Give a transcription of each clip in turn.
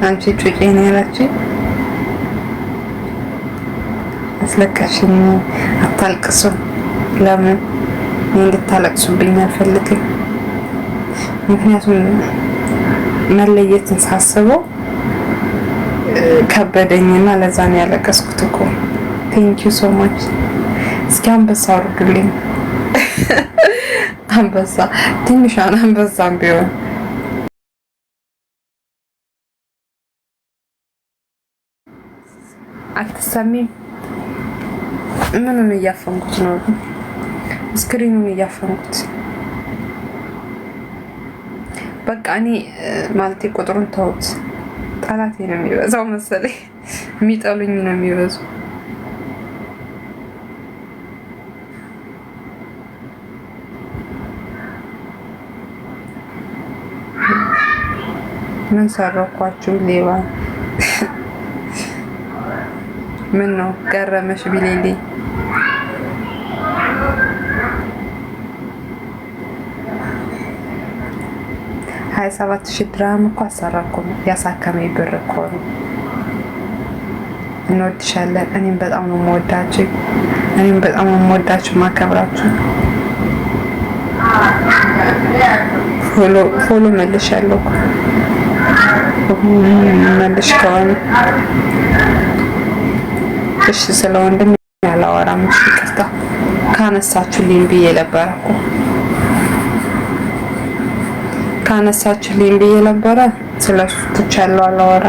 አንቺ ጩጬ ነው ያላችሁ አስለቀሽኝ። አታልቅሱ። ለምን እንድታለቅሱብኝ አልፈልግም። ምክንያቱም መለየትን ሳስበው ከበደኝና ለዛ ነው ያለቀስኩት እኮ። ቴንክ ዩ ሶ ማች። እስኪ አንበሳ አውርዱልኝ። አንበሳ ትንሿን አንበሳም ቢሆን አትሰሚም? ምኑን እያፈንኩት ነው? ስክሪኑን እያፈንኩት። በቃ እኔ ማለቴ ቁጥሩን ተውት። ጠላቴ ነው የሚበዛው መሰለኝ። የሚጠሉኝ ነው የሚበዙ። ምን ሰረኳችሁ? ሌባ ምን ነው ገረመሽ ቢሌሌ? ሀያ 27,000 ድራም እኮ አሰራኩም። ያሳከመኝ ብር እኮ ነው። እንወድሻለን። እኔም በጣም ነው የምወዳችሁ። እኔም በጣም ነው የምወዳችሁ ማከብራችሁ። ፎሎ መልሻለሁ እኮ መልሽ ከሆነ እሺ። ስለ ወንድም ያላወራም። እሺ ይቅርታ ካነሳችሁልኝ ብዬ ነበረ እኮ ካነሳችሁልኝ ብዬ ነበረ። ስለሱ ትቻለሁ አላወራ።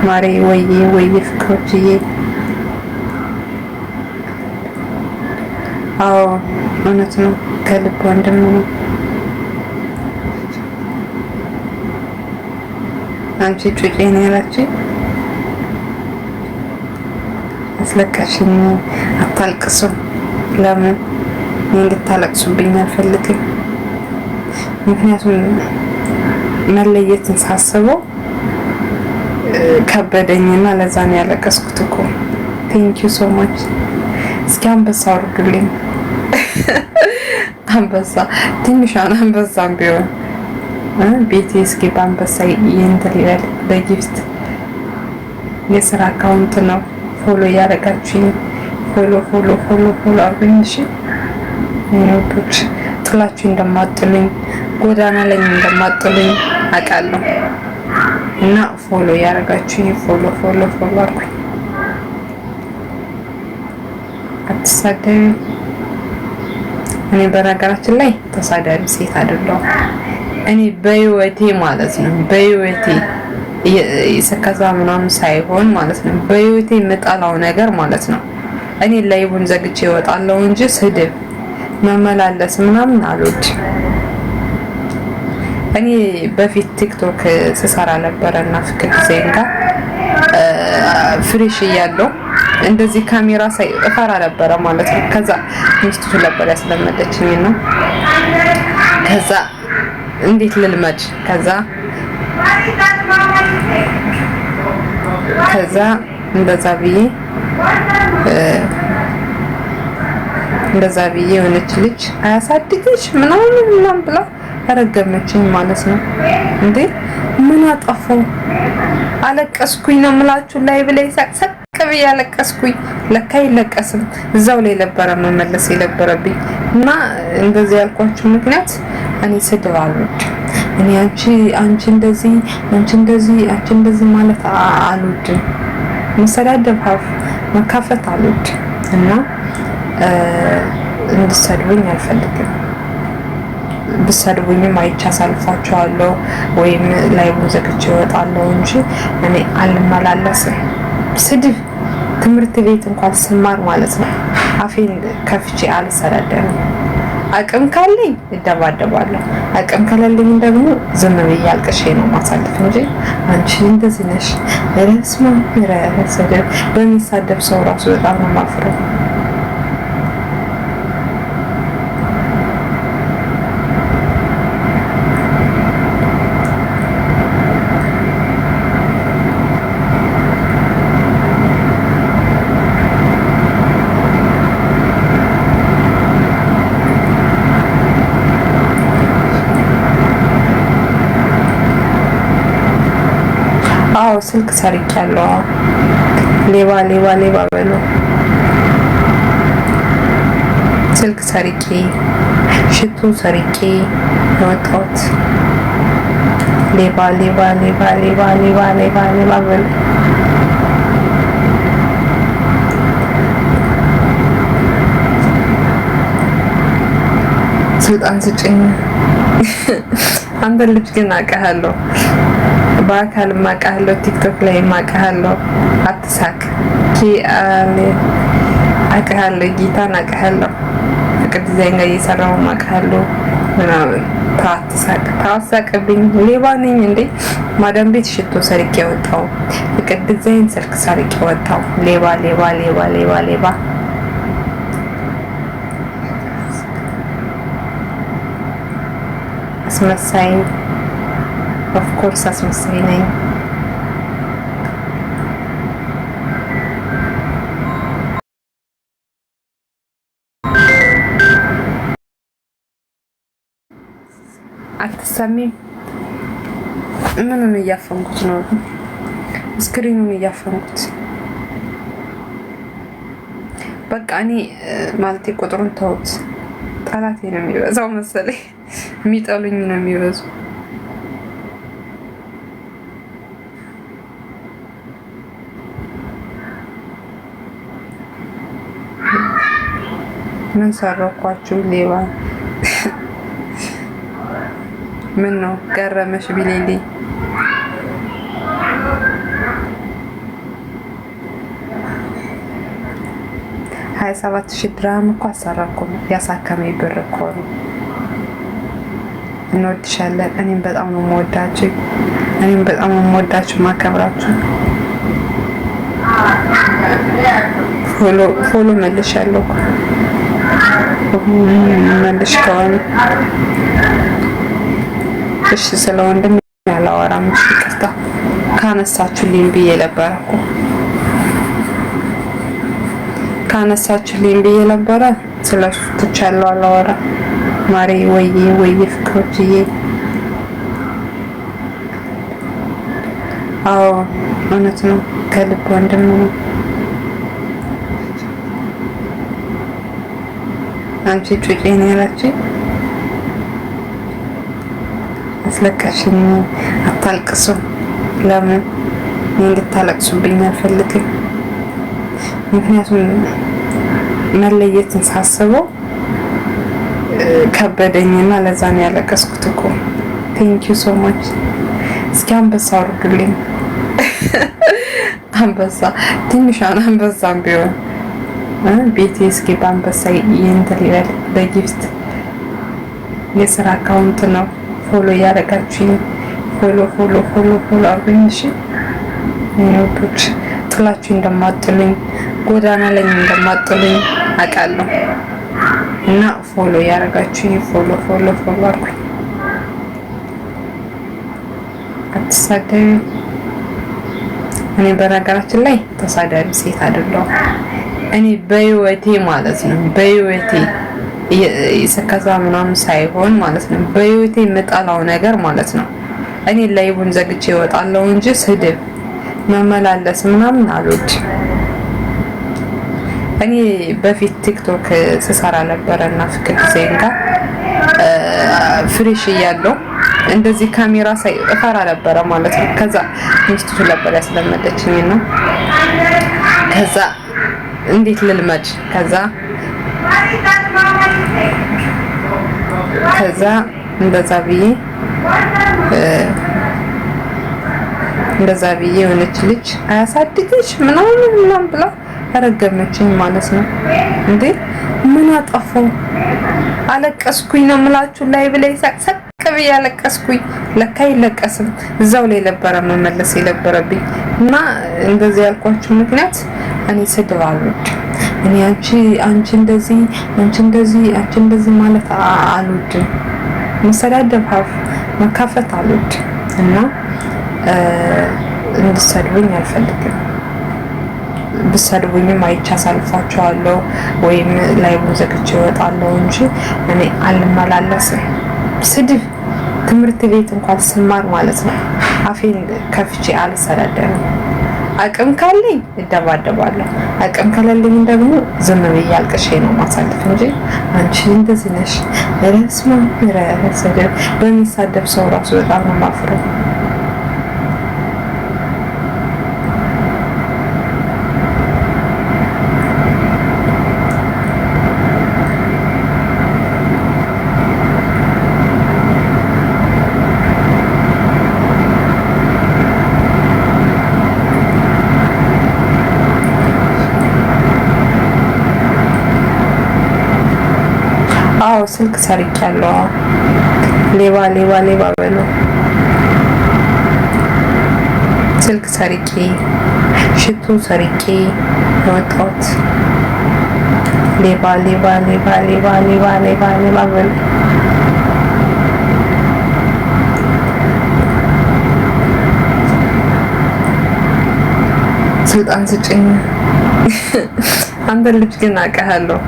ማሬ ወይ ፍቅሮችዬ። አዎ እውነት ነው። ከልብ ወንድም ነው። አንቺ ጩጬ ነው ያላችሁ አስለቀሽኝ። አታልቅሱ። ለምን እንድታለቅሱብኝ አልፈልግም። ምክንያቱም መለየትን ሳስበው ከበደኝና ለዛ ነው ያለቀስኩት እኮ። ቴንክ ዩ ሶ ማች። እስኪ አንበሳ አውርዱልኝ። አንበሳ ትንሿን አንበሳም ቢሆን ቤቴ እስኪ በአንበሳ ይንትል ይበል። በጊፍት የስራ አካውንት ነው። ፎሎ እያደረጋችሁኝ ፎሎ አርጉኝ። እሺ ወዶች ጥላችሁ እንደማጥሉኝ ጎዳና ላይ እንደማጥሉኝ አውቃለሁ እና ፎሎ እያደረጋችሁኝ ፎሎ አርጉኝ። አትሳደቢ። እኔ በነገራችን ላይ ተሳዳቢ ሴት አይደለሁም። እኔ በህይወቴ ማለት ነው በህይወቴ ይሰከዛ ምናምን ሳይሆን ማለት ነው በህይወቴ የምጠላው ነገር ማለት ነው እኔ ላይቡን ዘግቼ እወጣለሁ እንጂ ስድብ መመላለስ ምናምን አልወድም። እኔ በፊት ቲክቶክ ስሰራ ነበረና ፍቅር ዜንጋ ፍሬሽ እያለሁ እንደዚህ ካሜራ ሳይ እፈራ ነበረ ማለት ነው። ከዛ ሚስቱ ነበር ያስለመደችኝና ከዛ እንዴት ልልመድ ከዛ እንደዛ ብዬ የሆነች ልጅ አያሳድግሽ ምናምን ብላ ረገመችኝ ማለት ነው። እንዴ ምን አጠፋው? አለቀስኩኝ ነው የምላችሁ። ላይ ብላይ ሰቅሰቅ ብዬ አለቀስኩኝ። ለካ ይለቀስም እዛው ላይ ነበረ መመለስ የነበረብኝ እና እንደዚህ ያልኳችሁ ምክንያት እኔ ስድብ አልወድም። እኔ አንቺ እንደዚህ ማለት አልወድም። መሰዳደብ መካፈት አልወድም እና እንድሰድቡኝ አልፈልግም። ብሰድቡኝም አይቻ ሳልፋቸዋለሁ ወይም ላይቡን ዘግቼ እወጣለሁ እንጂ እኔ አልመላለስም። ስድብ ትምህርት ቤት እንኳን ስማር ማለት ነው አፌን ከፍቼ አልሰዳደብም። አቅም ካለኝ እደባደባለሁ፣ አቅም ከሌለኝ ደግሞ ዝም ብዬ አልቅሼ ነው ማሳለፍ እንጂ አንቺ እንደዚህ ነሽ ረስማ ረሰደብ በሚሳደብ ሰው ራሱ በጣም ነው ማፍረው። አዎ ስልክ ሰርቄያለሁ። ሌባ ሌባ ሌባ በሉ። ስልክ ሰርቄ ሽቶ ሰርቄ የወጣሁት ሌባ ሌባ ሌባ ሌባ ሌባ ሌባ ሌባ በሉ። ስልጣን ስጭኝ። አንተ ልጅ ግን አውቃለሁ፣ በአካል አውቃለሁ፣ ቲክቶክ ላይ አውቃለሁ። አትሳክ አውቃለሁ፣ ጌታን አውቃለሁ። ፍቅር ዲዛይን ጋር እየሰራሁ አውቃለሁ ምናምን። አትሳቅ፣ ታሳቅብኝ። ሌባ ነኝ እንዴ? ማዳም ቤት ሽቶ ሰርቄ ወጣሁ። ፍቅር ዲዛይን ስልክ ሰርቄ ወጣሁ። ሌባ ሌባ ሌባ ሌባ ሌባ። አስመሳይ ኦፍ ኮርስ አስመሳይ ነኝ። አትሰሚም? ምኑን እያፈንኩት ነው? ስክሪኑን እያፈንኩት። በቃ እኔ ማለት ቁጥሩን ተውት። ጠላቴ ነው የሚበዛው መሰለኝ። የሚጠሉኝ ነው የሚበዙ። ምን ሰረኳችሁ? ሌባ ምን ነው ገረመሽ ቢሌሊ? ሀያ 27,000 ድራም እኮ አሰራኩም። ያሳከመኝ ብር እኮ ነው። እንወድሻለን። እኔም በጣም ነው የምወዳችሁ። እኔም በጣም ነው የምወዳችሁ ማከብራችሁ። ፎሎ መልሻለሁ። መልሽ ከሆነ እሺ። ስለ ወንድም ያላወራም። እሺ ይቅርታ ካነሳችሁልኝ ብዬ ነበረ እኮ ካነሳችሁልኝ ብዬ ነበረ። ስለሱ ትቻለሁ አላወራ። ማሬ ወይ ፍቅሮችዬ። አዎ እውነት ነው። ከልብ ወንድም ነው። አንቺ ጩጬ ነው ያላችኝ። አስለቀሽኝ። አታልቅሱ። ለምን እንድታለቅሱብኝ አልፈልግም። ምክንያቱም መለየትን ሳስበው ከበደኝና ለዛ ነው ያለቀስኩት እኮ። ቴንክ ዩ ሶ ማች። እስኪ አንበሳ አውርዱልኝ። አንበሳ ትንሿን አንበሳም ቢሆን ቤቴ እስኪ በአንበሳ ይንተል ይበል። በጊፍት የስራ አካውንት ነው። ፎሎ እያደረጋችሁኝ ፎሎ አርጉኝ። እሺ ወዶች ጥላችሁ እንደማጥሉኝ ጎዳና ላይ እንደማጥሉኝ አውቃለሁ እና ፎሎ እያደረጋችሁኝ ፎሎ አርጉኝ። አትሳደቢ። እኔ በነገራችን ላይ ተሳዳቢ ሴት አይደለሁም። እኔ በህይወቴ ማለት ነው በህይወቴ ከዛ ምናምን ሳይሆን ማለት ነው በህይወቴ የምጠላው ነገር ማለት ነው እኔ ላይቡን ዘግቼ እወጣለሁ እንጂ ስድብ መመላለስ ምናምን አልወድም። እኔ በፊት ቲክቶክ ስሰራ ነበረና ፍቅር ዲዛይን ጋር ፍሬሽ እያለሁ እንደዚህ ካሜራ ሳይ እፈራ ነበረ ማለት ነው። ከዛ ሚስቱ ነበር ያስለመደችኝ ነው። ከዛ እንዴት ልልመድ? ከዛ እንደዛ ብዬ የሆነች ልጅ አያሳድግሽ ምናምን ብላ ረገመችኝ ማለት ነው። እንዴ ምን አጠፋው? አለቀስኩኝ ነው የምላችሁ። ላይ ብላይ ሰቅ ብዬ አለቀስኩኝ። ለካ አይለቀስም። እዛው ላይ ነበረ መመለስ የነበረብኝ እና እንደዚህ ያልኳችሁ ምክንያት እኔ ስድብ አልወድም። እኔ አንቺ እንደዚህ ማለት አልወድም። መሰዳደብ መካፈት አልወድም እና እንድሰድቡኝ አልፈልግም። ብሰድቡኝም አይቼ አሳልፋቸዋለሁ ወይም ላይ ዘግቼ እወጣለሁ እንጂ እኔ አልመላለስም። ስድብ ትምህርት ቤት እንኳን ስማር ማለት ነው አፌን ከፍቼ አልሰዳደርም። አቅም ካለኝ እደባደባለሁ፣ አቅም ከሌለኝ ደግሞ ዝም ብዬ አልቅሼ ነው ማሳለፍ እንጂ አንቺ እንደዚህ ነሽ ረስማ ረሰደ በሚሳደብ ሰው ራሱ በጣም ነው ማፍረው። አዎ ስልክ ሰርቄያለሁ። ሌባ ሌባ ሌባ በሉ። ስልክ ሰርቄ ሽቶ ሰርቄ የወጣሁት ሌባ ሌባ ሌባ ሌባ ሌባ ሌባ ሌባ በሉ። ስልጣን ስጭኝ። አንተ ልጅ ግን አውቃለሁ፣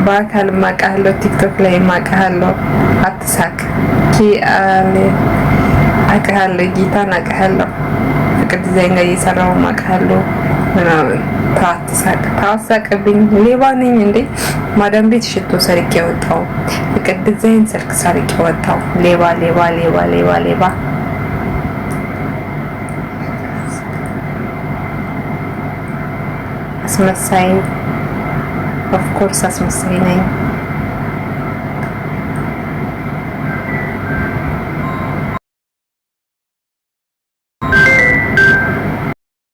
በአካል ማውቃለሁ፣ ቲክቶክ ላይ ማውቃለሁ። አትሳክ አውቃለሁ፣ ጌታን አውቃለሁ፣ ፍቅር ዲዛይን ላይ እየሰራሁ አውቃለሁ ምናምን። አትሳክ፣ ታሳቅብኝ። ሌባ ነኝ እንዴ? ማዳም ቤት ሽቶ ሰርቄ ወጣሁ፣ ፍቅር ዲዛይን ስልክ ሰርቄ ወጣሁ። ሌባ ሌባ ሌባ ሌባ ሌባ አስመሳይ። ኦፍ ኮርስ አስመሳይ ነኝ።